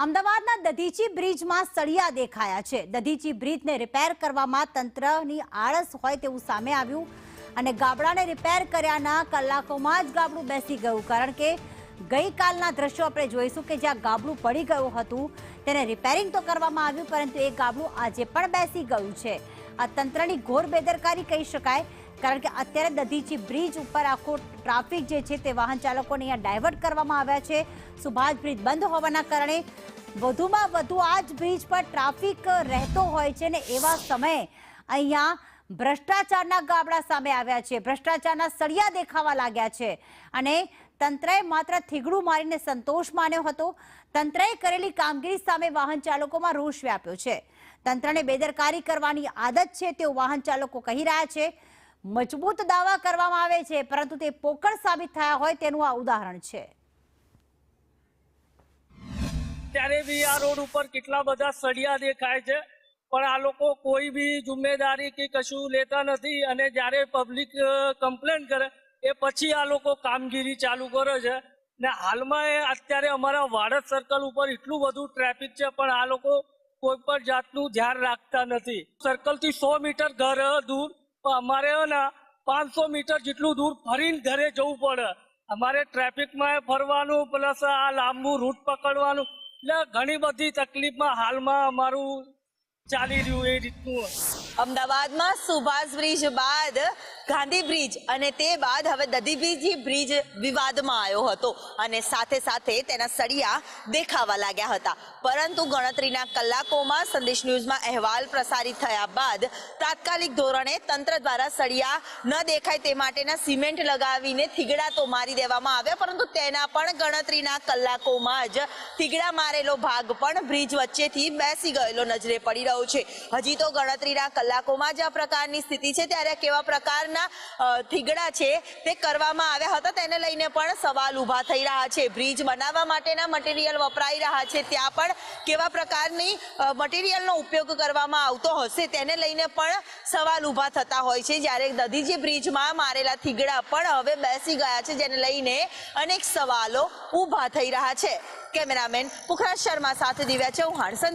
અમદાવાદના દધીચી બ્રિજમાં સળિયા દેખાયા છે। દધીચી બ્રિજને રિપેર કરવામાં તંત્રની આળસ હોય તેવું સામે આવ્યું અને ગાબડાને રિપેર કર્યાના કલાકોમાં જ ગાબડું બેસી ગયું। કારણ કે ગઈકાલના દ્રશ્યો આપણે જોઈશું કે જ્યાં ગાબડું પડી ગયું હતું તેને રિપેરિંગ તો કરવામાં આવ્યું, પરંતુ એ ગાબડું આજે પણ બેસી ગયું છે। આ તંત્રની ઘોર બેદરકારી કહી શકાય, કારણ કે અત્યારે દધીચી બ્રિજ ઉપર આખો ટ્રાફિક જે છે તે વાહન ચાલકોને અહીંયા ડાયવર્ટ કરવામાં આવ્યા છે। સુભાષ બ્રિજ બંધ હોવાના કારણે વધુમાં વધુ આ જ બ્રિજ પર ટ્રાફિક રહેતો હોય છે ને એવા સમયે અહીંયા ભ્રષ્ટાચારના ગાબડા સામે આવ્યા છે, ભ્રષ્ટાચારના સળિયા દેખાવા લાગ્યા છે અને તંત્રએ માત્ર થીગડું મારીને સંતોષ માન્યો હતો। તંત્રએ કરેલી કામગીરી સામે વાહન ચાલકોમાં રોષ વ્યાપ્યો છે। તંત્રને બેદરકારી કરવાની આદત છે તેવું વાહન ચાલકો કહી રહ્યા છે। મજબૂત દાવા કરવામાં આવે છે, પરંતુ તે પોકળ સાબિત થયા હોય તેનું આ ઉદાહરણ છે। ત્યારે બી આ રોડ ઉપર કેટલા બધા સળિયા દેખાય છે, પણ આ લોકો કોઈ બી જિમ્મેદારી કે કશું લેતા નથી અને જ્યારે પબ્લિક કમ્પ્લેન કરે એ પછી આ લોકો કામગીરી ચાલુ કરે છે। ને હાલમાં અત્યારે અમારા વાડજ સર્કલ ઉપર એટલું બધું ટ્રાફિક છે, પણ આ લોકો કોઈ પણ જાતનું ધ્યાન રાખતા નથી। સર્કલથી 100 મીટર ઘર દૂર, પણ અમારે 500 મીટર જેટલું દૂર ફરીને ઘરે જવું પડે। અમારે ટ્રાફિકમાં ફરવાનું પ્લસ આ લાંબુ રૂટ પકડવાનું, એટલે ઘણી બધી તકલીફમાં હાલમાં અમારું ચાલી રહ્યું એ રીતનું। અમદાવાદમાં સુભાષ બ્રિજ બાદ ગાંધી બ્રિજ અને તે બાદ હવે દધીચી બ્રિજ વિવાદમાં આવ્યો હતો અને સાથે સાથે તેના સળિયા દેખાવા લાગ્યા હતા, પરંતુ ગણતરીના કલાકોમાં સંદેશ ન્યૂઝમાં અહેવાલ પ્રસારિત થયા બાદ તાત્કાલિક ધોરણે તંત્ર દ્વારા સળિયા ન દેખાય તે માટેના સિમેન્ટ લગાવીને થીગડા તો મારી દેવામાં આવ્યા, પરંતુ તેના પણ ગણતરીના કલાકોમાં જ થીગડા મારેલો ભાગ પણ બ્રિજ વચ્ચેથી બેસી ગયેલો નજરે પડી રહ્યો છે। હજી તો ગણતરીના કલાકોમાં જ આ પ્રકારની સ્થિતિ છે, ત્યારે કેવા પ્રકારના થીગડા છે તે કરવામાં આવ્યા હતા તેને લઈને પણ સવાલ ઊભા થઈ રહ્યા છે। બ્રિજ બનાવવા માટેના મટીરિયલ વપરાઈ રહ્યા છે, ત્યાં પણ કેવા પ્રકારની મટીરિયલનો ઉપયોગ કરવામાં આવતો હશે તેને લઈને પણ સવાલ ઊભા થતા હોય છે। જ્યારે દધીચી બ્રિજમાં મારેલા થીગડા પણ હવે બેસી ગયા છે, જેને લઈને અનેક સવાલો ઊભા થઈ રહ્યા છે। કેમેરામેન પુખરાજ શર્મા સાથે દિવ્યા ચૌહાણ।